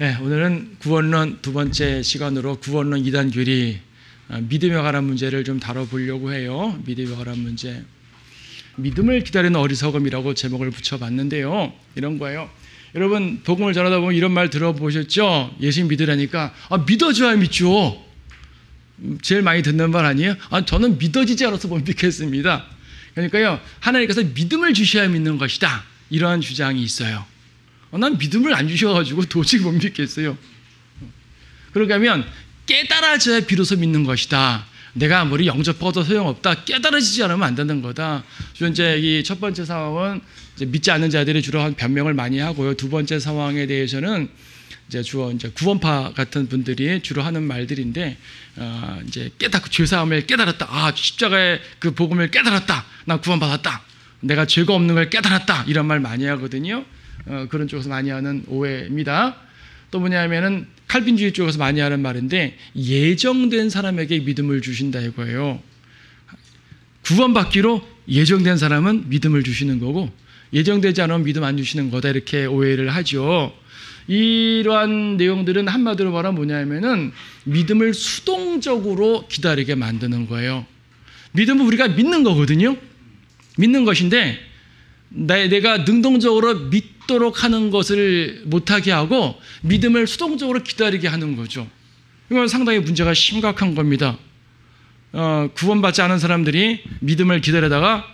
네, 오늘은 구원론 두 번째 시간으로 구원론 2단 교리 믿음에 관한 문제를 좀 다뤄보려고 해요. 믿음에 관한 문제. 믿음을 기다리는 어리석음이라고 제목을 붙여봤는데요. 이런 거예요. 여러분 복음을 전하다 보면 이런 말 들어보셨죠? 예수님 믿으라니까 믿어줘야 믿죠. 제일 많이 듣는 말 아니에요? 저는 믿어지지 않아서 못 믿겠습니다. 그러니까요, 하나님께서 믿음을 주셔야 믿는 것이다, 이러한 주장이 있어요. 난 믿음을 안 주셔가지고 도저히 못 믿겠어요. 그러게 하면 깨달아져야 비로소 믿는 것이다. 내가 아무리 영접하고도 소용없다. 깨달아지지 않으면 안 되는 거다. 주로 이제 이 첫 번째 상황은 이제 믿지 않는 자들이 주로 한 변명을 많이 하고요. 두 번째 상황에 대해서는 이제 주로 이제 구원파 같은 분들이 주로 하는 말들인데, 이제 죄사함을 깨달았다. 십자가의 그 복음을 깨달았다. 나 구원받았다. 내가 죄가 없는 걸 깨달았다. 이런 말 많이 하거든요. 그런 쪽에서 많이 하는 오해입니다. 또 뭐냐면은 칼빈주의 쪽에서 많이 하는 말인데, 예정된 사람에게 믿음을 주신다 이거예요. 구원받기로 예정된 사람은 믿음을 주시는 거고, 예정되지 않으면 믿음 안 주시는 거다, 이렇게 오해를 하죠. 이러한 내용들은 한마디로 말하면 뭐냐면은 믿음을 수동적으로 기다리게 만드는 거예요. 믿음은 우리가 믿는 거거든요. 믿는 것인데 내가 능동적으로 믿도록 하는 것을 못하게 하고 믿음을 수동적으로 기다리게 하는 거죠. 이건 상당히 문제가 심각한 겁니다. 구원받지 않은 사람들이 믿음을 기다리다가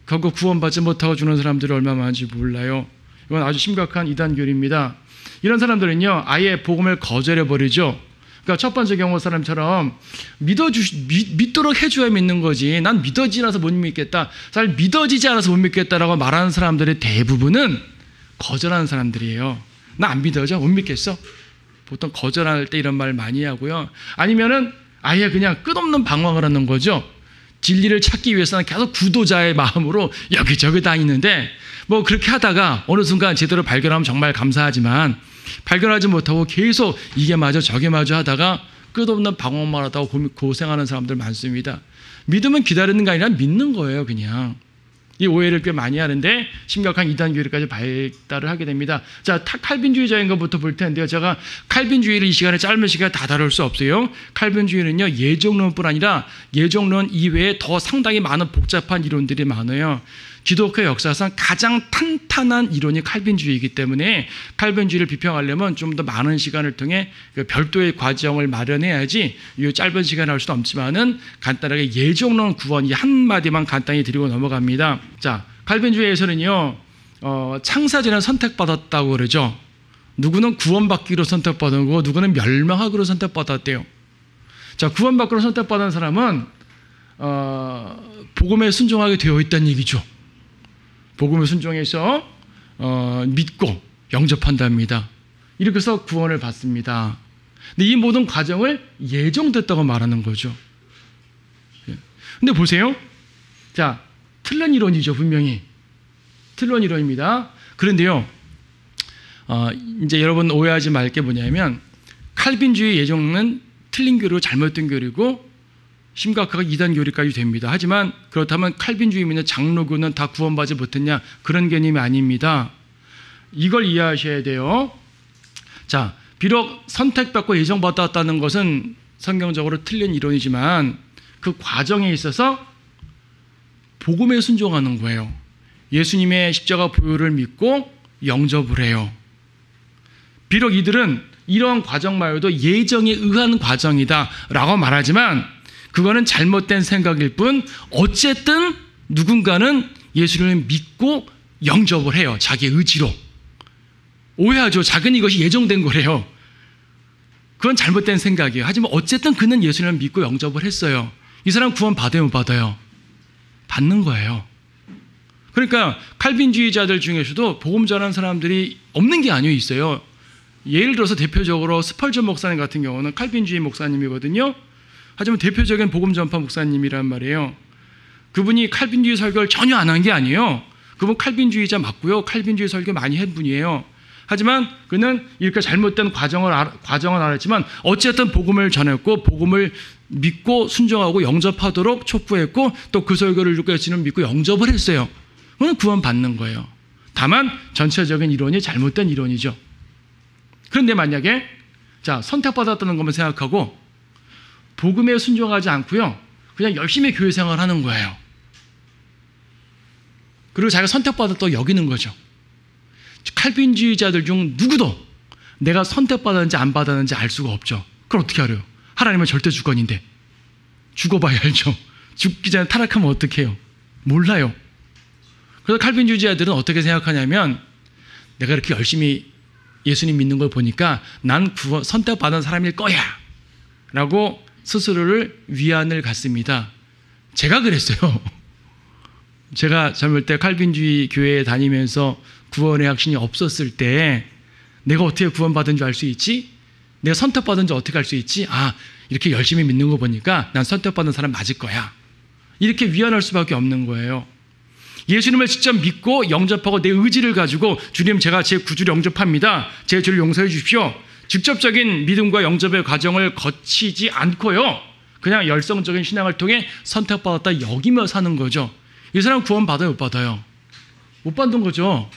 결국 구원받지 못하고 주는 사람들이 얼마나 많은지 몰라요. 이건 아주 심각한 이단교리입니다. 이런 사람들은요, 아예 복음을 거절해버리죠. 그러니까 첫 번째 경우 사람처럼 믿도록 해줘야 믿는 거지, 난 믿어지지 않아서 못 믿겠다, 잘 믿어지지 않아서 못 믿겠다라고 말하는 사람들의 대부분은 거절하는 사람들이에요. 나 안 믿어져? 못 믿겠어? 보통 거절할 때 이런 말 많이 하고요. 아니면은 아예 그냥 끝없는 방황을 하는 거죠. 진리를 찾기 위해서는 계속 구도자의 마음으로 여기저기 다니는데, 뭐 그렇게 하다가 어느 순간 제대로 발견하면 정말 감사하지만 발견하지 못하고 계속 이게 맞아 저게 맞아 하다가 끝없는 방황만 하다가 고생하는 사람들 많습니다. 믿음은 기다리는 게 아니라 믿는 거예요. 그냥 이 오해를 꽤 많이 하는데 심각한 이단교리까지 발달을 하게 됩니다. 자, 칼빈주의자인 것부터 볼 텐데요. 제가 칼빈주의를 이 시간에 짧은 시간에 다 다룰 수 없어요. 칼빈주의는요, 예정론뿐 아니라 예정론 이외에 더 상당히 많은 복잡한 이론들이 많아요. 기독교 역사상 가장 탄탄한 이론이 칼빈주의이기 때문에 칼빈주의를 비평하려면 좀 더 많은 시간을 통해 별도의 과정을 마련해야지 이 짧은 시간에 할 수는 없지만은 간단하게 예정론 구원 이 한마디만 간단히 드리고 넘어갑니다. 자, 칼빈주의에서는요, 창사전에 선택받았다고 그러죠. 누구는 구원받기로 선택받은 거고 누구는 멸망하기로 선택받았대요. 자, 구원받기로 선택받은 사람은 복음에 순종하게 되어 있다는 얘기죠. 복음에 순종해서 믿고 영접한답니다. 이렇게 해서 구원을 받습니다. 근데 이 모든 과정을 예정됐다고 말하는 거죠. 근데 보세요. 자, 틀린 이론이죠. 분명히 틀린 이론입니다. 그런데요, 이제 여러분 오해하지 말 게 뭐냐면, 칼빈주의 예정은 틀린 교리고 잘못된 교리고 심각하게 이단 교리까지 됩니다. 하지만 그렇다면 칼빈주의 믿는 장로교는 다 구원받지 못했냐? 그런 개념이 아닙니다. 이걸 이해하셔야 돼요. 자, 비록 선택받고 예정받았다는 것은 성경적으로 틀린 이론이지만 그 과정에 있어서 복음에 순종하는 거예요. 예수님의 십자가 보혈을 믿고 영접을 해요. 비록 이들은 이러한 과정 말고도 예정에 의한 과정이다라고 말하지만 그거는 잘못된 생각일 뿐, 어쨌든 누군가는 예수를 믿고 영접을 해요. 자기 의지로. 오해하죠. 자기는 이것이 예정된 거래요. 그건 잘못된 생각이에요. 하지만 어쨌든 그는 예수를 믿고 영접을 했어요. 이 사람 구원 받아요, 못 받아요? 받는 거예요. 그러니까 칼빈주의자들 중에서도 복음 전하는 사람들이 없는 게 아니에요. 있어요. 예를 들어서 대표적으로 스펄전 목사님 같은 경우는 칼빈주의 목사님이거든요. 하지만 대표적인 복음 전파 목사님이란 말이에요. 그분이 칼빈주의 설교를 전혀 안 한 게 아니에요. 그분 칼빈주의자 맞고요. 칼빈주의 설교 많이 한 분이에요. 하지만 그는 이렇게 잘못된 과정을 알았지만 어쨌든 복음을 전했고 복음을 믿고 순종하고 영접하도록 촉구했고 또 그 설교를 듣고 예수님을 믿고 영접을 했어요. 그건 구원받는 거예요. 다만 전체적인 이론이 잘못된 이론이죠. 그런데 만약에 자, 선택받았다는 것만 생각하고 복음에 순종하지 않고요, 그냥 열심히 교회 생활하는 거예요. 그리고 자기가 선택받았다고 여기는 거죠. 칼빈주의자들 중 누구도 내가 선택받았는지 안 받았는지 알 수가 없죠. 그걸 어떻게 알아요? 하나님은 절대 주권인데. 죽어봐야 알죠. 죽기 전에 타락하면 어떡해요? 몰라요. 그래서 칼빈주의자들은 어떻게 생각하냐면, 내가 이렇게 열심히 예수님 믿는 걸 보니까 난 선택받은 사람일 거야 라고 스스로를 위안을 갖습니다. 제가 그랬어요. 제가 젊을 때 칼빈주의 교회에 다니면서 구원의 확신이 없었을 때 내가 어떻게 구원받은 줄 알 수 있지? 내가 선택받은 줄 어떻게 알 수 있지? 아, 이렇게 열심히 믿는 거 보니까 난 선택받은 사람 맞을 거야. 이렇게 위안할 수밖에 없는 거예요. 예수님을 직접 믿고 영접하고 내 의지를 가지고 주님, 제가 제 구주를 영접합니다. 제 죄를 용서해 주십시오. 직접적인 믿음과 영접의 과정을 거치지 않고요, 그냥 열성적인 신앙을 통해 선택받았다 여기며 사는 거죠. 이 사람 구원 받아요, 못 받아요? 못 받는 거죠.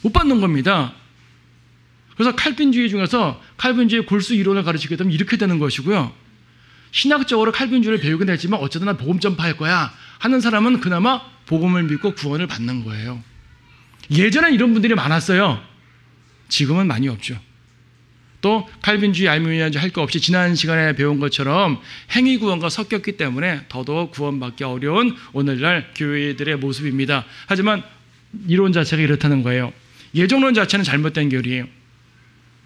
못 받는 겁니다. 그래서 칼빈주의 중에서 칼빈주의 골수 이론을 가르치게 되면 이렇게 되는 것이고요, 신학적으로 칼빈주의를 배우긴 했지만 어쨌든 난 복음 전파할 거야 하는 사람은 그나마 복음을 믿고 구원을 받는 거예요. 예전엔 이런 분들이 많았어요. 지금은 많이 없죠. 또 칼빈주의, 알미니안주의 할 거 없이 지난 시간에 배운 것처럼 행위 구원과 섞였기 때문에 더더욱 구원받기 어려운 오늘날 교회들의 모습입니다. 하지만 이론 자체가 이렇다는 거예요. 예정론 자체는 잘못된 교리예요.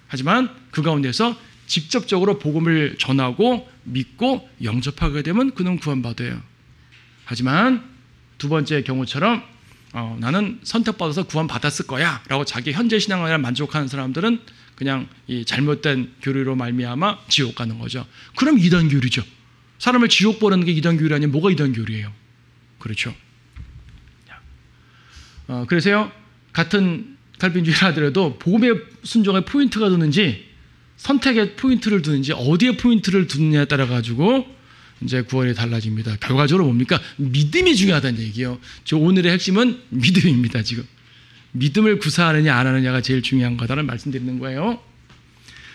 하지만 그 가운데서 직접적으로 복음을 전하고 믿고 영접하게 되면 그는 구원받아요. 하지만 두 번째 경우처럼 나는 선택받아서 구원받았을 거야 라고 자기 현재 신앙을 만족하는 사람들은 그냥 이 잘못된 교리로 말미암아 지옥 가는 거죠. 그럼 이단 교리죠. 사람을 지옥 보내는 게 이단 교리 아니면 뭐가 이단 교리예요? 그렇죠. 그래서요, 같은 칼빈주의를 하더라도 복음의 순종에 포인트가 두는지 선택에 포인트를 두는지 어디에 포인트를 두느냐에 따라 가지고 이제 구원이 달라집니다. 결과적으로 뭡니까? 믿음이 중요하다는 얘기예요. 저 오늘의 핵심은 믿음입니다. 지금 믿음을 구사하느냐 안 하느냐가 제일 중요한 거다라는 말씀드리는 거예요.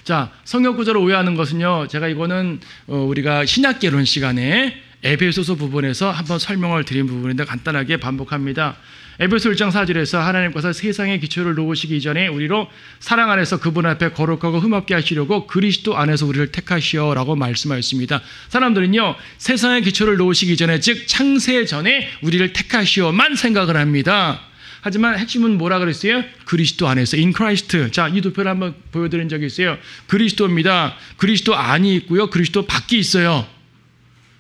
자, 성경 구절을 오해하는 것은요, 제가 이거는 우리가 신약개론 시간에 에베소서 부분에서 한번 설명을 드린 부분인데 간단하게 반복합니다. 에베소 1장 4절에서 하나님께서 세상의 기초를 놓으시기 이전에 우리로 사랑 안에서 그분 앞에 거룩하고 흠없게 하시려고 그리스도 안에서 우리를 택하시오라고 말씀하였습니다. 사람들은요, 세상의 기초를 놓으시기 전에, 즉 창세 전에 우리를 택하시오만 생각을 합니다. 하지만 핵심은 뭐라 그랬어요? 그리스도 안에서, in Christ. 자, 이 도표를 한번 보여드린 적이 있어요. 그리스도입니다. 그리스도 안이 있고요, 그리스도 밖이 있어요.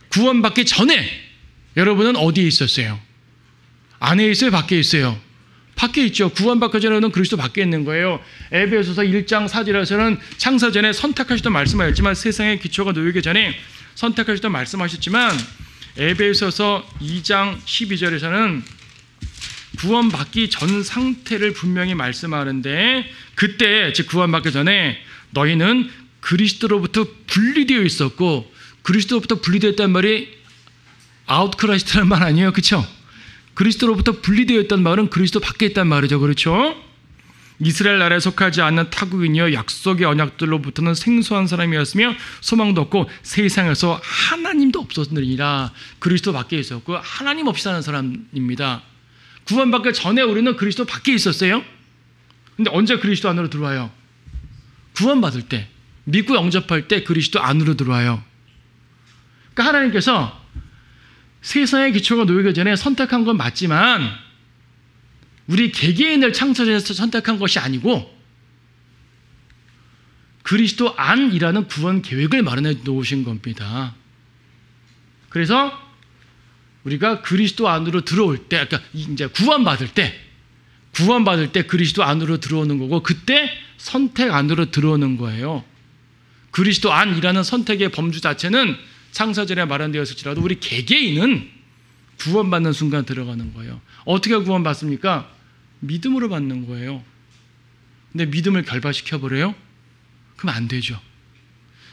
구원받기 전에 여러분은 어디에 있었어요? 안에 있어요? 밖에 있어요? 밖에 있죠. 구원받기 전에는 그리스도 밖에 있는 거예요. 에베소서 1장 4절에서는 창세 전에 선택하시던 말씀하셨지만, 세상의 기초가 놓이기 전에 선택하시던 말씀하셨지만, 에베소서 2장 12절에서는 구원받기 전 상태를 분명히 말씀하는데, 그때 즉 구원받기 전에 너희는 그리스도로부터 분리되어 있었고, 그리스도로부터 분리되었다는 말이 아웃크라이스트라는 말 아니에요, 그렇죠? 그리스도로부터 분리되어 있다는 말은 그리스도 밖에 있다는 말이죠, 그렇죠? 이스라엘 나라에 속하지 않는 타국인이여 약속의 언약들로부터는 생소한 사람이었으며 소망도 없고 세상에서 하나님도 없었느니라. 그리스도 밖에 있었고 하나님 없이 사는 사람입니다. 구원받기 전에 우리는 그리스도 밖에 있었어요. 근데 언제 그리스도 안으로 들어와요? 구원받을 때, 믿고 영접할 때 그리스도 안으로 들어와요. 그러니까 하나님께서 세상의 기초가 놓이기 전에 선택한 건 맞지만 우리 개개인을 창조해서 선택한 것이 아니고 그리스도 안이라는 구원 계획을 마련해 놓으신 겁니다. 그래서 우리가 그리스도 안으로 들어올 때, 그러니까 이제 구원받을 때 그리스도 안으로 들어오는 거고, 그때 선택 안으로 들어오는 거예요. 그리스도 안이라는 선택의 범주 자체는 창세전에 마련되었을지라도 우리 개개인은 구원받는 순간 들어가는 거예요. 어떻게 구원받습니까? 믿음으로 받는 거예요. 근데 믿음을 결박시켜버려요? 그럼 안 되죠.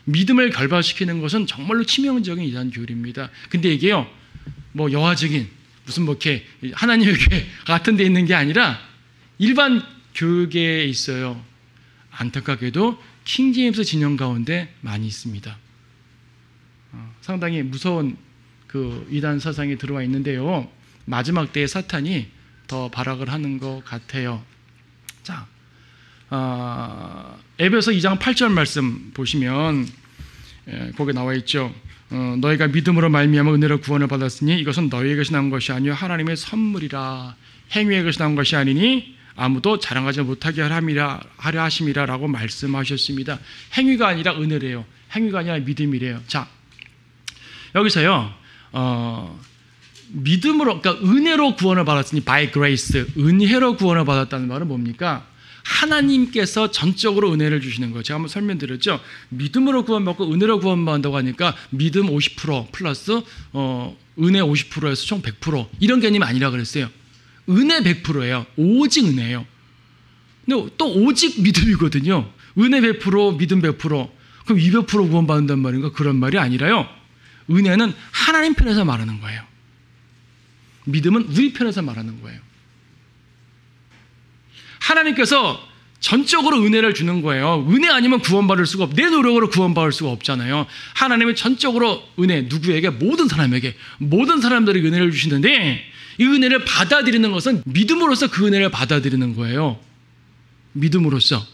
믿음을 결박시키는 것은 정말로 치명적인 이단 교리입니다. 근데 이게요, 뭐 여화적인 무슨 뭐 이렇게 하나님의 교회 같은 데 있는 게 아니라 일반 교계에 있어요. 안타깝게도 킹제임스 진영 가운데 많이 있습니다. 상당히 무서운 그 이단 사상이 들어와 있는데요. 마지막 때에 사탄이 더 발악을 하는 것 같아요. 자, 에베소 2장 8절 말씀 보시면 거기에 나와 있죠. 너희가 믿음으로 말미암아 은혜로 구원을 받았으니 이것은 너희의 것이 나온 것이 아니요 하나님의 선물이라. 행위의 것이 나온 것이 아니니 아무도 자랑하지 못하게 하려 하심이라 라고 말씀하셨습니다. 행위가 아니라 은혜래요. 행위가 아니라 믿음이래요. 자, 여기서요 믿음으로, 그러니까 은혜로 구원을 받았으니 by grace, 은혜로 구원을 받았다는 말은 뭡니까? 하나님께서 전적으로 은혜를 주시는 거예요. 제가 한번 설명드렸죠. 믿음으로 구원받고 은혜로 구원받는다고 하니까 믿음 50% 플러스 은혜 50%에서 총 100% 이런 개념이 아니라 그랬어요. 은혜 100%예요. 오직 은혜예요. 근데 또 오직 믿음이거든요. 은혜 100%, 믿음 100%. 그럼 200% 구원받는단 말인가? 그런 말이 아니라요. 은혜는 하나님 편에서 말하는 거예요. 믿음은 우리 편에서 말하는 거예요. 하나님께서 전적으로 은혜를 주는 거예요. 은혜 아니면 구원받을 수가 없고 내 노력으로 구원받을 수가 없잖아요. 하나님은 전적으로 은혜, 누구에게? 모든 사람에게, 모든 사람들에게 은혜를 주시는데 이 은혜를 받아들이는 것은 믿음으로써 그 은혜를 받아들이는 거예요. 믿음으로써.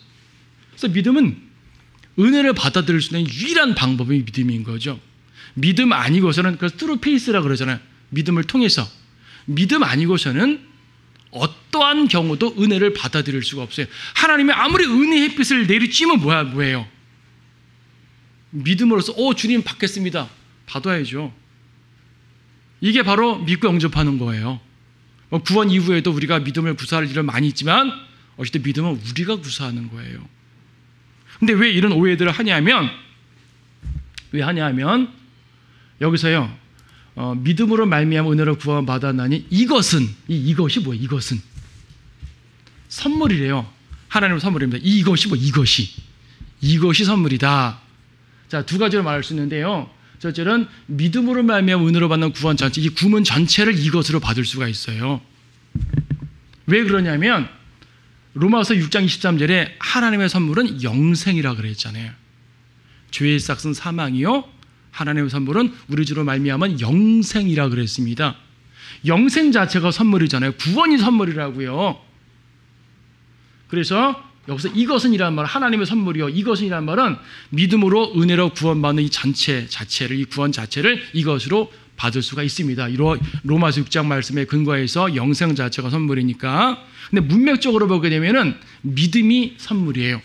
그래서 믿음은 은혜를 받아들일 수 있는 유일한 방법이 믿음인 거죠. 믿음 아니고서는, 그래서 through faith라고 그러잖아요. 믿음을 통해서. 믿음 아니고서는 어떠한 경우도 은혜를 받아들일 수가 없어요. 하나님이 아무리 은혜의 햇빛을 내리쬐면 뭐예요? 믿음으로써 주님 받겠습니다. 받아야죠. 이게 바로 믿고 영접하는 거예요. 구원 이후에도 우리가 믿음을 구사할 일은 많이 있지만 어쨌든 믿음은 우리가 구사하는 거예요. 근데 왜 이런 오해들을 하냐면 여기서요 믿음으로 말미암아 은혜로 구원받았나니 이것이 뭐예요? 선물이래요. 하나님의 선물입니다. 이것이 선물이다. 자, 두 가지로 말할 수 있는데요. 첫째는 믿음으로 말미암아 은혜로 받는 구원 전체, 이 구원 전체를 이것으로 받을 수가 있어요. 왜 그러냐면 로마서 6장 23절에 하나님의 선물은 영생이라 그랬잖아요. 죄의 삭은 사망이요 하나님의 선물은 우리 주로 말미암은 영생이라 그랬습니다. 영생 자체가 선물이잖아요. 구원이 선물이라고요. 그래서 여기서 이것은이라는 말, 하나님의 선물이요. 이것은이라는 말은 믿음으로 은혜로 구원받는 이 자체를, 이 구원 자체를 이것으로 받을 수가 있습니다. 로마서 6장 말씀에 근거해서 영생 자체가 선물이니까. 근데 문맥적으로 보게 되면은 믿음이 선물이에요.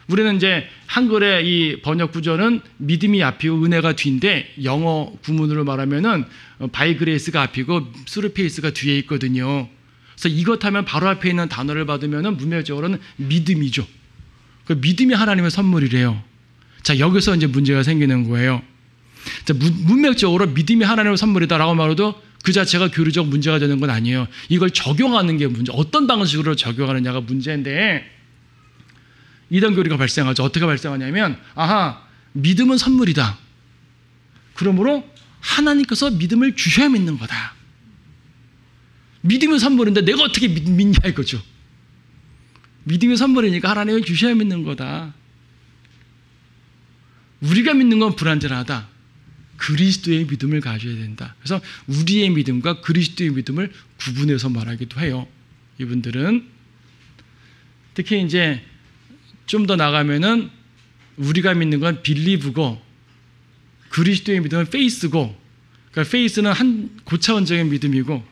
우리는 이제 한글의 이 번역 구조는 믿음이 앞이고 은혜가 뒤인데 영어 구문으로 말하면은 by grace가 앞이고 through faith가 뒤에 있거든요. 그래서 이것 하면 바로 앞에 있는 단어를 받으면은 문맥적으로는 믿음이죠. 그 믿음이 하나님의 선물이래요. 자, 여기서 이제 문제가 생기는 거예요. 자, 문맥적으로 믿음이 하나님의 선물이다라고 말해도 그 자체가 교리적 문제가 되는 건 아니에요. 이걸 적용하는 게 문제. 어떤 방식으로 적용하느냐가 문제인데 이단 교리가 발생하죠. 어떻게 발생하냐면 믿음은 선물이다. 그러므로 하나님께서 믿음을 주셔야 믿는 거다. 믿음은 선물인데 내가 어떻게 믿냐 이거죠. 믿음이 선물이니까 하나님을 주셔야 믿는 거다. 우리가 믿는 건 불완전하다. 그리스도의 믿음을 가져야 된다. 그래서 우리의 믿음과 그리스도의 믿음을 구분해서 말하기도 해요. 이분들은 특히 이제 좀 더 나가면은 우리가 믿는 건 빌리브고 그리스도의 믿음은 페이스고, 그러니까 페이스는 한 고차원적인 믿음이고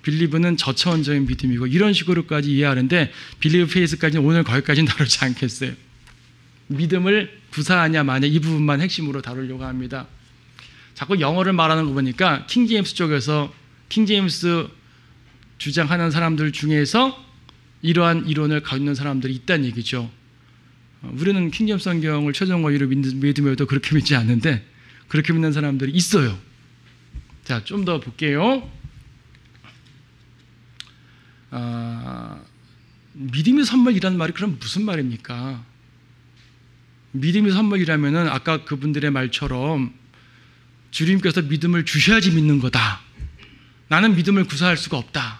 빌리브는 저차원적인 믿음이고 이런 식으로까지 이해하는데 빌리브 페이스까지는 오늘 거기까지는 다루지 않겠어요. 믿음을 구사하냐 마냐 이 부분만 핵심으로 다루려고 합니다. 자꾸 영어를 말하는 거 보니까 킹제임스 쪽에서 킹제임스 주장하는 사람들 중에서 이러한 이론을 갖는 사람들이 있다는 얘기죠. 우리는 킹제임스 성경을 최종 권위로 믿음에도 그렇게 믿지 않는데 그렇게 믿는 사람들이 있어요. 자, 좀 더 볼게요. 믿음의 선물이라는 말이 그럼 무슨 말입니까? 믿음의 선물이라면은 아까 그분들의 말처럼 주님께서 믿음을 주셔야지 믿는 거다. 나는 믿음을 구사할 수가 없다.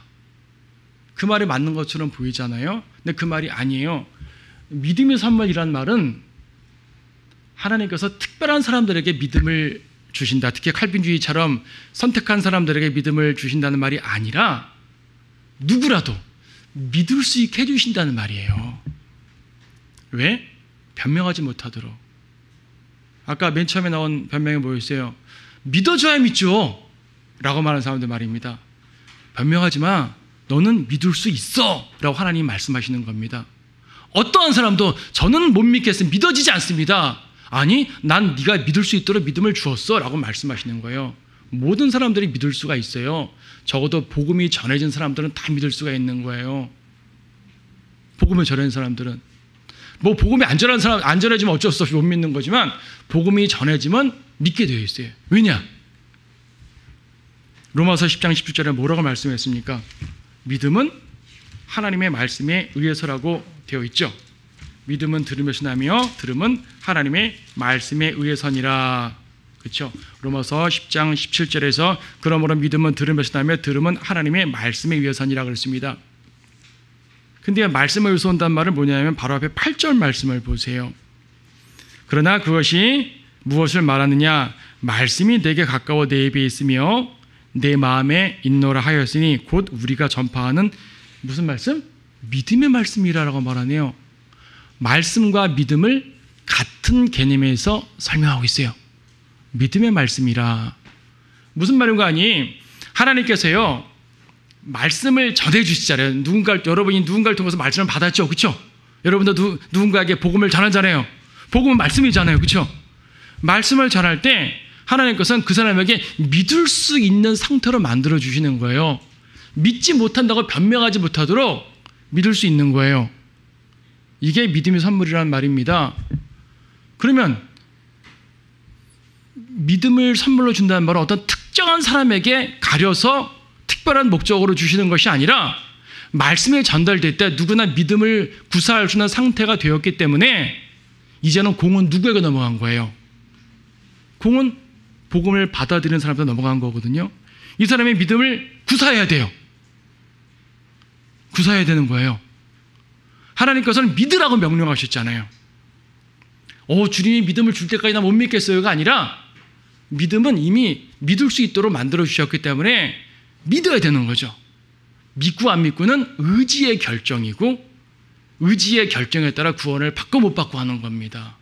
그 말이 맞는 것처럼 보이잖아요. 근데 그 말이 아니에요. 믿음의 선물이란 말은 하나님께서 특별한 사람들에게 믿음을 주신다. 특히 칼빈주의처럼 선택한 사람들에게 믿음을 주신다는 말이 아니라 누구라도 믿을 수 있게 해주신다는 말이에요. 왜? 변명하지 못하도록. 아까 맨 처음에 나온 변명이 뭐였어요? 믿어줘야 믿죠 라고 말하는 사람들 말입니다. 변명하지 마. 너는 믿을 수 있어 라고 하나님이 말씀하시는 겁니다. 어떠한 사람도 저는 못 믿겠습니다. 믿어지지 않습니다. 아니, 난 네가 믿을 수 있도록 믿음을 주었어 라고 말씀하시는 거예요. 모든 사람들이 믿을 수가 있어요. 적어도 복음이 전해진 사람들은 다 믿을 수가 있는 거예요. 복음을 전해진 사람들은. 뭐 복음이 안 전해지면 어쩔 수 없이 못 믿는 거지만 복음이 전해지면 믿게 되어 있어요. 왜냐? 로마서 10장 17절에 뭐라고 말씀했습니까? 믿음은 하나님의 말씀에 의해서라고 되어 있죠. 믿음은 들으면서 나며 들음은 하나님의 말씀에 의해서니라. 그렇죠? 로마서 10장 17절에서 그러므로 믿음은 들으면서 나며 들음은 하나님의 말씀에 의해서니라 그랬습니다. 근데 말씀에 의해서 온다는 말은 뭐냐면 바로 앞에 8절 말씀을 보세요. 그러나 그것이 무엇을 말하느냐? 말씀이 내게 가까워 내 입에 있으며 내 마음에 있노라 하였으니 곧 우리가 전파하는 무슨 말씀? 믿음의 말씀이라고 말하네요. 말씀과 믿음을 같은 개념에서 설명하고 있어요. 믿음의 말씀이라. 무슨 말인가 하니 하나님께서요 말씀을 전해주시잖아요. 여러분이 누군가를 통해서 말씀을 받았죠. 그렇죠? 여러분도 누군가에게 복음을 전하잖아요. 복음은 말씀이잖아요. 그렇죠? 말씀을 전할 때 하나님께서는 그 사람에게 믿을 수 있는 상태로 만들어주시는 거예요. 믿지 못한다고 변명하지 못하도록 믿을 수 있는 거예요. 이게 믿음의 선물이라는 말입니다. 그러면 믿음을 선물로 준다는 말은 어떤 특정한 사람에게 가려서 특별한 목적으로 주시는 것이 아니라 말씀이 전달될 때 누구나 믿음을 구사할 수 있는 상태가 되었기 때문에 이제는 공은 누구에게 넘어간 거예요? 공은 복음을 받아들이는 사람한테 넘어간 거거든요. 이 사람의 믿음을 구사해야 돼요. 구사해야 되는 거예요. 하나님께서는 믿으라고 명령하셨잖아요. 주님이 믿음을 줄 때까지 나 못 믿겠어요가 아니라 믿음은 이미 믿을 수 있도록 만들어주셨기 때문에 믿어야 되는 거죠. 믿고 안 믿고는 의지의 결정이고 의지의 결정에 따라 구원을 받고 못 받고 하는 겁니다.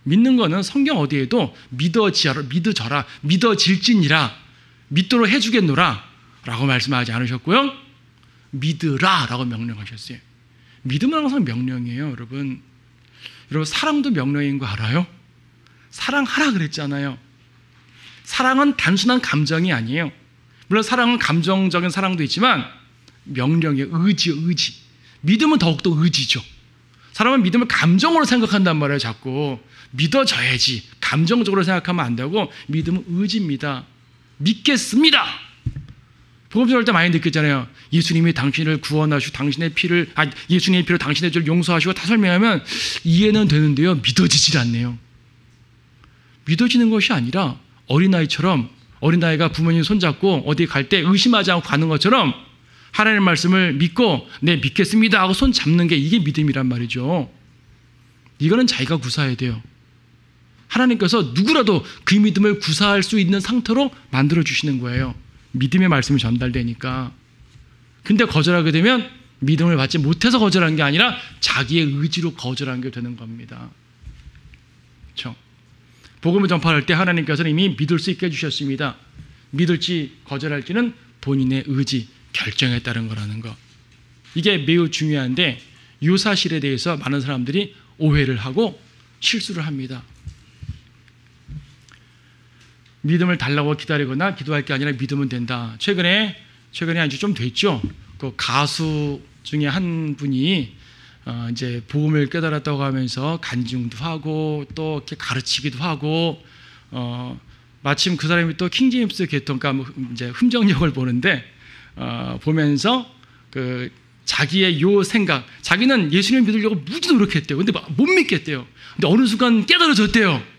믿는 거는 성경 어디에도 믿어져라, 믿어질지니라, 믿도록 해주겠노라 라고 말씀하지 않으셨고요. 믿으라 라고 명령하셨어요. 믿음은 항상 명령이에요. 여러분 사랑도 명령인 거 알아요? 사랑하라 그랬잖아요. 사랑은 단순한 감정이 아니에요. 물론 사랑은 감정적인 사랑도 있지만 명령이에요. 의지. 믿음은 더욱더 의지죠. 사람은 믿음을 감정으로 생각한단 말이에요. 자꾸 믿어져야지 감정적으로 생각하면 안 되고 믿음은 의지입니다. 믿겠습니다. 복음 전할 때 많이 느꼈잖아요. 예수님이 당신을 구원하시고 예수님의 피로 당신의 죄를 용서하시고 다 설명하면 이해는 되는데요. 믿어지질 않네요. 믿어지는 것이 아니라 어린아이가 부모님 손잡고 어디 갈 때 의심하지 않고 가는 것처럼 하나님의 말씀을 믿고 네 믿겠습니다 하고 손 잡는 게 이게 믿음이란 말이죠. 이거는 자기가 구사해야 돼요. 하나님께서 누구라도 그 믿음을 구사할 수 있는 상태로 만들어주시는 거예요. 믿음의 말씀이 전달되니까. 근데 거절하게 되면 믿음을 받지 못해서 거절한 게 아니라 자기의 의지로 거절한 게 되는 겁니다. 그렇죠? 복음을 전파할 때 하나님께서는 이미 믿을 수 있게 해주셨습니다. 믿을지 거절할지는 본인의 의지, 결정에 따른 거라는 거. 이게 매우 중요한데 이 사실에 대해서 많은 사람들이 오해를 하고 실수를 합니다. 믿음을 달라고 기다리거나 기도할 게 아니라 믿으면 된다. 최근에 아주 좀 됐죠. 그 가수 중에 한 분이 이제 복음을 깨달았다고 하면서 간증도 하고 또 이렇게 가르치기도 하고 마침 그 사람이 또 킹제임스 계통가 이제 흠정역을 보는데 보면서 그 자기의 요 생각, 자기는 예수님을 믿으려고 무지 노력했대요. 근데 못 믿겠대요. 근데 어느 순간 깨달아졌대요.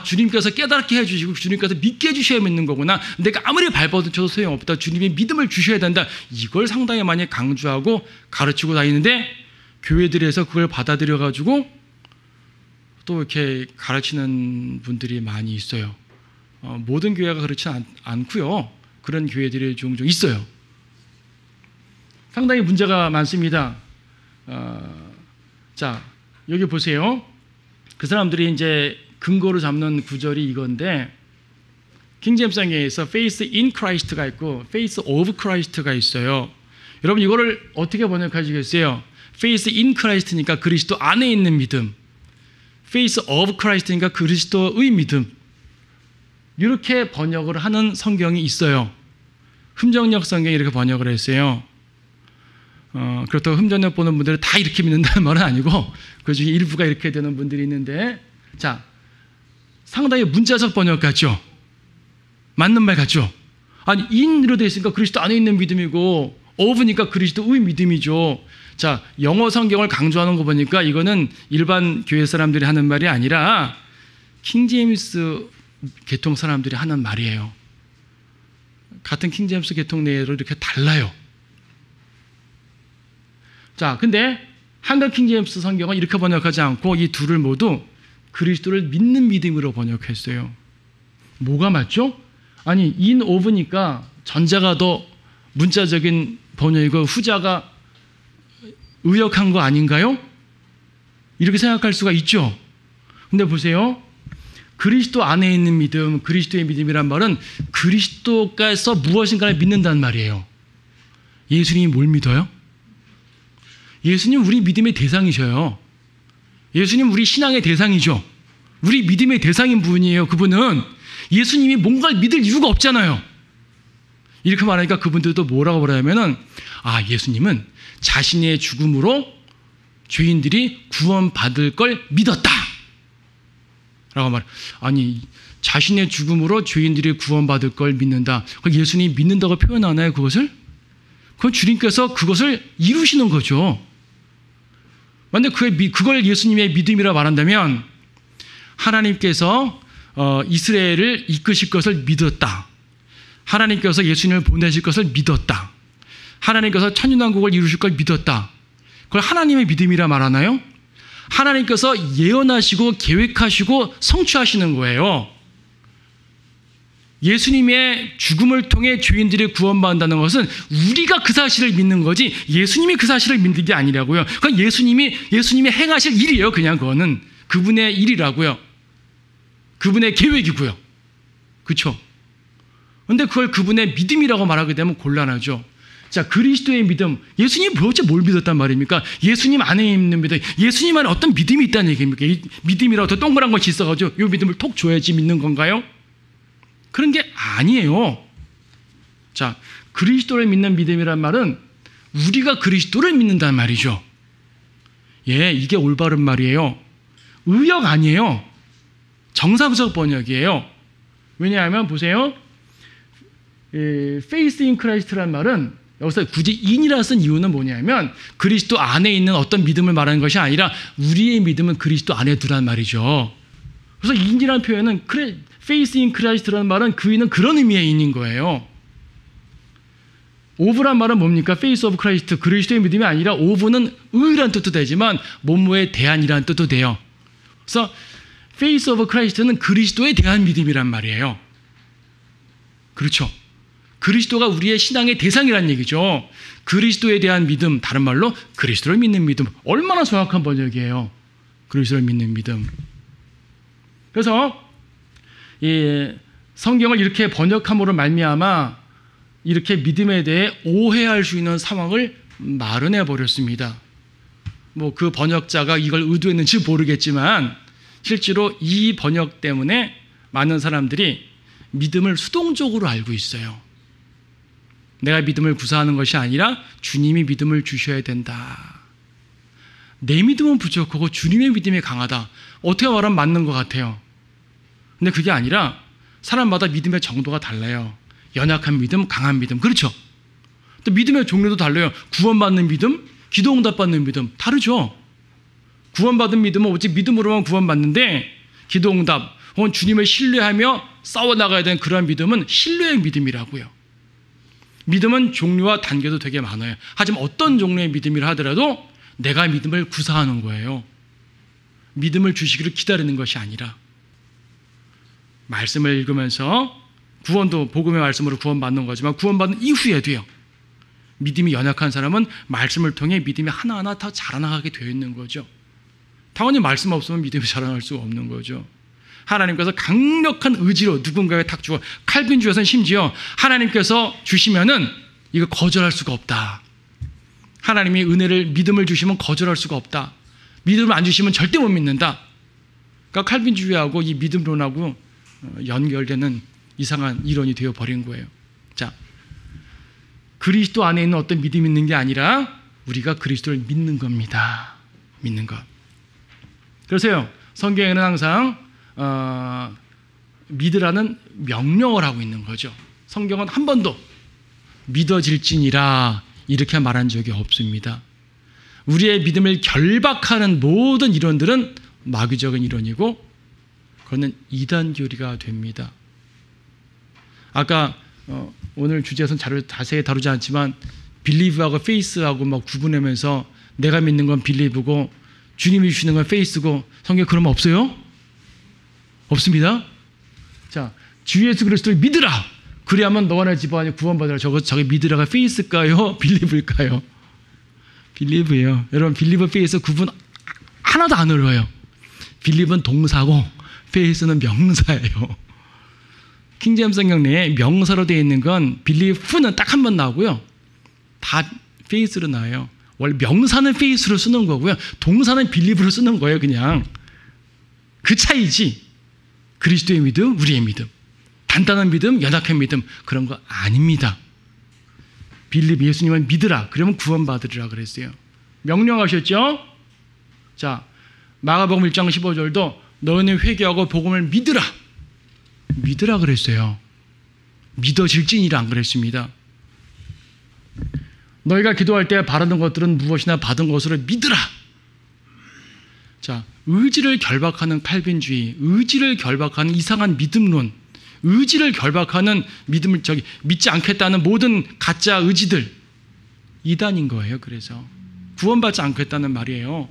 주님께서 깨닫게 해주시고 주님께서 믿게 해주셔야 믿는 거구나. 내가 아무리 발버둥쳐도 소용없다. 주님이 믿음을 주셔야 된다. 이걸 상당히 많이 강조하고 가르치고 다니는데 교회들에서 그걸 받아들여 가지고 또 이렇게 가르치는 분들이 많이 있어요. 모든 교회가 그렇지 않고요. 그런 교회들이 종종 있어요. 상당히 문제가 많습니다. 자, 여기 보세요. 그 사람들이 이제 근거로 잡는 구절이 이건데, 킹제임스상에서 faith in Christ가 있고 faith of Christ가 있어요. 여러분 이거를 어떻게 번역하시겠어요? faith in Christ니까 그리스도 안에 있는 믿음, faith of Christ니까 그리스도의 믿음, 이렇게 번역을 하는 성경이 있어요. 흠정역 성경이 이렇게 번역을 했어요. 그렇다고 흠정역 보는 분들은 다 이렇게 믿는다는 말은 아니고 그 중에 일부가 이렇게 되는 분들이 있는데, 자, 상당히 문자적 번역 같죠? 맞는 말 같죠? 아니, in으로 되어 있으니까 그리스도 안에 있는 믿음이고 of니까 그리스도의 믿음이죠. 자, 영어 성경을 강조하는 거 보니까 이거는 일반 교회 사람들이 하는 말이 아니라 킹제임스 계통 사람들이 하는 말이에요. 같은 킹제임스 계통 내로 이렇게 달라요. 자, 근데 한글 킹제임스 성경은 이렇게 번역하지 않고 이 둘을 모두 그리스도를 믿는 믿음으로 번역했어요. 뭐가 맞죠? 아니, in of니까 전자가 더 문자적인 번역이고 후자가 의역한 거 아닌가요? 이렇게 생각할 수가 있죠. 근데 보세요. 그리스도 안에 있는 믿음, 그리스도의 믿음이란 말은 그리스도께서 무엇인가를 믿는다는 말이에요. 예수님이 뭘 믿어요? 예수님 우리 믿음의 대상이셔요. 예수님 우리 신앙의 대상이죠. 우리 믿음의 대상인 분이에요. 그분은 예수님이 뭔가를 믿을 이유가 없잖아요. 이렇게 말하니까 그분들도 뭐라고 그러냐면은, 예수님은 자신의 죽음으로 죄인들이 구원받을 걸 믿었다 라고 말해요. 아니, 자신의 죽음으로 죄인들이 구원받을 걸 믿는다. 그걸 예수님이 믿는다고 표현하나요, 그것을? 그건 주님께서 그것을 이루시는 거죠. 그런데 그걸 예수님의 믿음이라 말한다면 하나님께서 이스라엘을 이끄실 것을 믿었다. 하나님께서 예수님을 보내실 것을 믿었다. 하나님께서 천년왕국을 이루실 걸 믿었다. 그걸 하나님의 믿음이라 말하나요? 하나님께서 예언하시고 계획하시고 성취하시는 거예요. 예수님의 죽음을 통해 죄인들이 구원받는다는 것은 우리가 그 사실을 믿는 거지 예수님이 그 사실을 믿는 게 아니라고요. 그건 예수님이 행하실 일이에요. 그냥 그거는 그분의 일이라고요. 그분의 계획이고요. 그렇죠? 그런데 그걸 그분의 믿음이라고 말하게 되면 gon란하죠. 자, 그리스도의 믿음, 예수님이 도대체 뭘 믿었단 말입니까? 예수님 안에 있는 믿음, 예수님 안에 어떤 믿음이 있다는 얘기입니까? 이 믿음이라고 더 동그란 것이 있어가지고 이 믿음을 톡 줘야지 믿는 건가요? 그런 게 아니에요. 자, 그리스도를 믿는 믿음이란 말은 우리가 그리스도를 믿는다는 말이죠. 예, 이게 올바른 말이에요. 의역 아니에요. 정상적 번역이에요. 왜냐하면 보세요. faith in Christ란 말은 여기서 굳이 in이라 쓴 이유는 뭐냐면 그리스도 안에 있는 어떤 믿음을 말하는 것이 아니라 우리의 믿음은 그리스도 안에 두란 말이죠. 그래서 in이라는 표현은 faith in Christ라는 말은 그이는 그런 의미의 in인 거예요. of란 말은 뭡니까? faith of Christ, 그리스도의 믿음이 아니라 of는 의라는 뜻도 되지만 뭐뭐에 대한이라는 뜻도 돼요. 그래서 faith of Christ는 그리스도에 대한 믿음이란 말이에요. 그렇죠? 그리스도가 우리의 신앙의 대상이란 얘기죠. 그리스도에 대한 믿음, 다른 말로 그리스도를 믿는 믿음. 얼마나 정확한 번역이에요. 그리스도를 믿는 믿음. 그래서 이 성경을 이렇게 번역함으로 말미암아 이렇게 믿음에 대해 오해할 수 있는 상황을 마련해 버렸습니다. 뭐 그 번역자가 이걸 의도했는지 모르겠지만 실제로 이 번역 때문에 많은 사람들이 믿음을 수동적으로 알고 있어요. 내가 믿음을 구사하는 것이 아니라 주님이 믿음을 주셔야 된다. 내 믿음은 부족하고 주님의 믿음이 강하다. 어떻게 말하면 맞는 것 같아요. 근데 그게 아니라 사람마다 믿음의 정도가 달라요. 연약한 믿음, 강한 믿음. 그렇죠? 또 믿음의 종류도 달라요. 구원받는 믿음, 기도응답받는 믿음. 다르죠? 구원받은 믿음은 오직 믿음으로만 구원받는데 기도응답 혹은 주님을 신뢰하며 싸워나가야 되는 그러한 믿음은 신뢰의 믿음이라고요. 믿음은 종류와 단계도 되게 많아요. 하지만 어떤 종류의 믿음이라 하더라도 내가 믿음을 구사하는 거예요. 믿음을 주시기를 기다리는 것이 아니라 말씀을 읽으면서 구원도 복음의 말씀으로 구원받는 거지만 구원받은 이후에도요. 믿음이 연약한 사람은 말씀을 통해 믿음이 하나하나 더 자라나가게 되어 있는 거죠. 당연히 말씀 없으면 믿음이 자라날 수가 없는 거죠. 하나님께서 강력한 의지로 누군가에게 탁 주어 칼빈주의에서는 심지어 하나님께서 주시면은 이거 거절할 수가 없다. 하나님이 은혜를 믿음을 주시면 거절할 수가 없다. 믿음을 안 주시면 절대 못 믿는다. 그러니까 칼빈주의하고 이 믿음론하고 연결되는 이상한 이론이 되어버린 거예요. 자, 그리스도 안에 있는 어떤 믿음이 있는 게 아니라 우리가 그리스도를 믿는 겁니다. 믿는 것. 그래서요, 성경에는 항상 믿으라는 명령을 하고 있는 거죠. 성경은 한 번도 믿어질지니라 이렇게 말한 적이 없습니다. 우리의 믿음을 결박하는 모든 이론들은 마귀적인 이론이고 그거는 이단 교리가 됩니다. 아까 오늘 주제에서는 자세히 다루지 않지만 빌리브하고 페이스하고 막 구분하면서 내가 믿는 건 빌리브고 주님이 주시는 건 페이스고 성경에 그런 거 없어요? 없습니다. 자, 주 예수 그리스도를 믿으라. 그래야만 너와 내 집안이 구원받으라. 저게 믿으라가 페이스일까요? 빌리브일까요? 빌리브예요. 여러분 빌리브 페이스 구분 하나도 안 어려워요. 빌리브는 동사고 페이스는 명사예요. 킹제임스 성경 내에 명사로 되어 있는 건 빌리브는 딱 한 번 나오고요. 다 페이스로 나와요. 원래 명사는 페이스로 쓰는 거고요. 동사는 빌리브로 쓰는 거예요. 그냥 그 차이지. 그리스도의 믿음, 우리의 믿음. 단단한 믿음, 연약한 믿음 그런 거 아닙니다. 빌리브 예수님을 믿으라. 그러면 구원받으리라 그랬어요. 명령하셨죠? 자, 마가복음 1장 15절도 너희는 회개하고 복음을 믿으라. 믿으라 그랬어요. 믿어질지니라 안 그랬습니다. 너희가 기도할 때 바라는 것들은 무엇이나 받은 것으로 믿으라. 자, 의지를 결박하는 칼빈주의, 의지를 결박하는 이상한 믿음론, 의지를 결박하는 믿음을 믿지 않겠다는 모든 가짜 의지들 이단인 거예요. 그래서 구원받지 않겠다는 말이에요.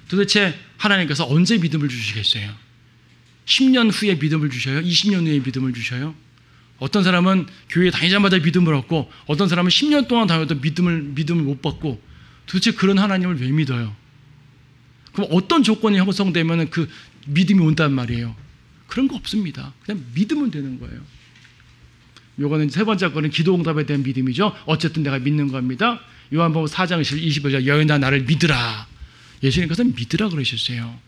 도대체 하나님께서 언제 믿음을 주시겠어요? 10년 후에 믿음을 주셔요? 20년 후에 믿음을 주셔요? 어떤 사람은 교회 다니자마자 믿음을 얻고 어떤 사람은 10년 동안 다녀도 믿음을 못 받고 도대체 그런 하나님을 왜 믿어요? 그럼 어떤 조건이 형성되면 그 믿음이 온단 말이에요? 그런 거 없습니다. 그냥 믿으면 되는 거예요. 요거는 세 번째 거는 기도응답에 대한 믿음이죠. 어쨌든 내가 믿는 겁니다. 요한복음 4장 25절 여인아 나를 믿으라. 예수님께서 믿으라 그러셨어요.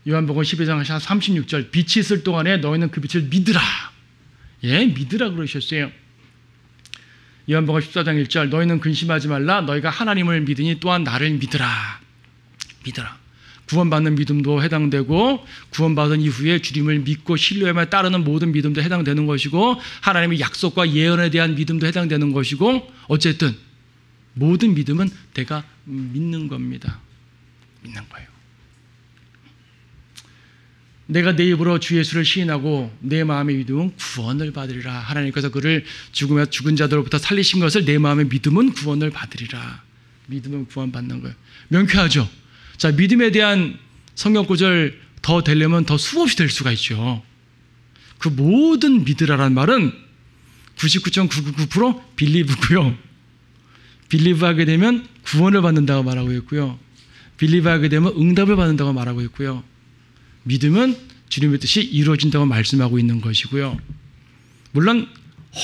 요한복음 12장 36절 빛이 있을 동안에 너희는 그 빛을 믿으라. 예, 믿으라 그러셨어요. 요한복음 14장 1절 너희는 근심하지 말라. 너희가 하나님을 믿으니 또한 나를 믿으라. 믿으라. 구원받는 믿음도 해당되고 구원받은 이후에 주님을 믿고 신뢰하며 따르는 모든 믿음도 해당되는 것이고 하나님의 약속과 예언에 대한 믿음도 해당되는 것이고 어쨌든 모든 믿음은 내가 믿는 겁니다. 믿는 거예요. 내가 내 입으로 주 예수를 시인하고 내 마음의 믿음은 구원을 받으리라. 하나님께서 그를 죽은 자들로부터 살리신 것을 내 마음의 믿음은 구원을 받으리라. 믿음은 구원받는 거예요. 명쾌하죠? 자, 믿음에 대한 성경 구절 더 되려면 더 수없이 될 수가 있죠. 그 모든 믿으라라는 말은 99.999% 빌리브고요. 빌리브하게 되면 구원을 받는다고 말하고 있고요. 빌리브하게 되면 응답을 받는다고 말하고 있고요. 믿음은 주님의 뜻이 이루어진다고 말씀하고 있는 것이고요. 물론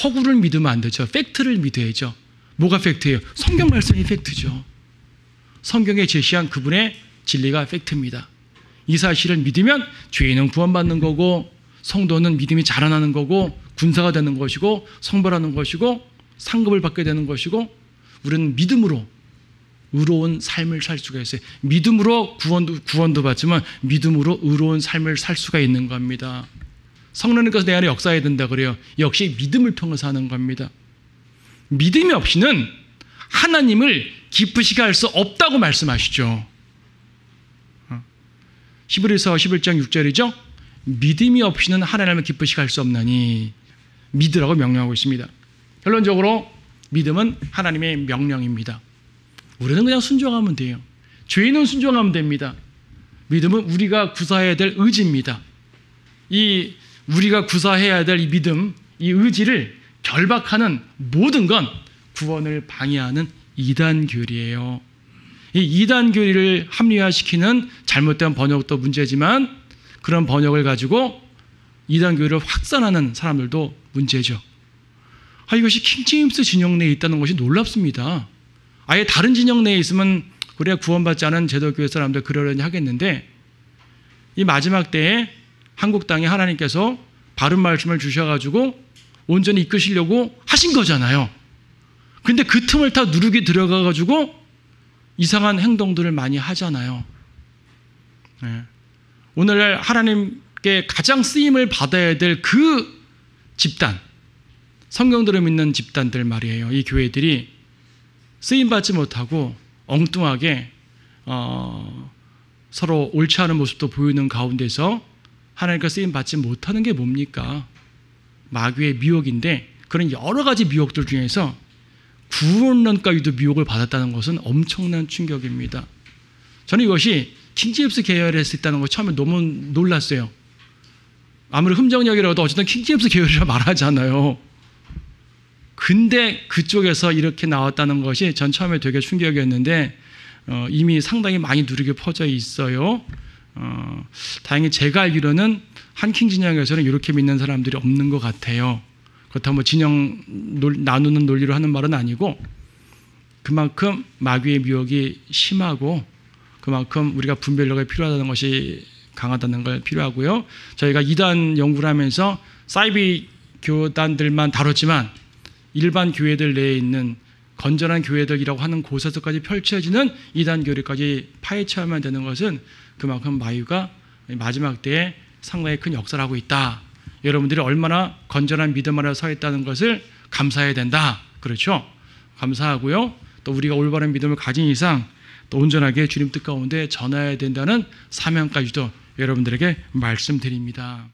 허구를 믿으면 안 되죠. 팩트를 믿어야죠. 뭐가 팩트예요? 성경 말씀이 팩트죠. 성경에 제시한 그분의 진리가 팩트입니다. 이 사실을 믿으면 죄인은 구원받는 거고 성도는 믿음이 자라나는 거고 군사가 되는 것이고 성불하는 것이고 상급을 받게 되는 것이고 우리는 믿음으로 의로운 삶을 살 수가 있어요. 믿음으로 구원도 받지만 믿음으로 의로운 삶을 살 수가 있는 겁니다. 성령님께서 내 안에 역사해야 된다 그래요. 역시 믿음을 통해서 하는 겁니다. 믿음이 없이는 하나님을 기쁘시게 할 수 없다고 말씀하시죠. 히브리서 11장 6절이죠. 믿음이 없이는 하나님을 기쁘시게 할 수 없나니 믿으라고 명령하고 있습니다. 결론적으로 믿음은 하나님의 명령입니다. 우리는 그냥 순종하면 돼요. 죄인은 순종하면 됩니다. 믿음은 우리가 구사해야 될 의지입니다. 이 우리가 구사해야 될 이 믿음, 이 의지를 결박하는 모든 건 구원을 방해하는 이단교리예요. 이 이단교리를 합리화시키는 잘못된 번역도 문제지만 그런 번역을 가지고 이단교리를 확산하는 사람들도 문제죠. 이것이 킹제임스 진영 내에 있다는 것이 놀랍습니다. 아예 다른 진영 내에 있으면 그래야 구원받지 않은 제도교회 사람들 그러려니 하겠는데 이 마지막 때에 한국 땅에 하나님께서 바른 말씀을 주셔가지고 온전히 이끄시려고 하신 거잖아요. 근데 그 틈을 다 누르게 들어가가지고 이상한 행동들을 많이 하잖아요. 네. 오늘날 하나님께 가장 쓰임을 받아야 될 그 집단, 성경들을 믿는 집단들 말이에요. 이 교회들이 쓰임받지 못하고 엉뚱하게 서로 옳지 않은 모습도 보이는 가운데서 하나님께 쓰임받지 못하는 게 뭡니까? 마귀의 미혹인데 그런 여러 가지 미혹들 중에서 구원론까지도 미혹을 받았다는 것은 엄청난 충격입니다. 저는 이것이 킹제임스 계열에서 있다는 거 처음에 너무 놀랐어요. 아무리 흠정역이라도 어쨌든 킹제임스 계열이라 말하잖아요. 근데 그쪽에서 이렇게 나왔다는 것이 전 처음에 되게 충격이었는데 이미 상당히 많이 누르게 퍼져 있어요. 다행히 제가 알기로는 한킹 진영에서는 이렇게 믿는 사람들이 없는 것 같아요. 그렇다고 뭐 진영 나누는 논리로 하는 말은 아니고 그만큼 마귀의 미혹이 심하고 그만큼 우리가 분별력이 필요하다는 것이 강하다는 걸 필요하고요. 저희가 이단 연구를 하면서 사이비 교단들만 다뤘지만 일반 교회들 내에 있는 건전한 교회들이라고 하는 곳에서까지 펼쳐지는 이단 교리까지 파헤쳐야만 되는 것은 그만큼 마귀가 마지막 때에 상당히 큰 역사를 하고 있다. 여러분들이 얼마나 건전한 믿음 아래 서 있다는 것을 감사해야 된다. 그렇죠? 감사하고요. 또 우리가 올바른 믿음을 가진 이상 또 온전하게 주님 뜻 가운데 전해야 된다는 사명까지도 여러분들에게 말씀드립니다.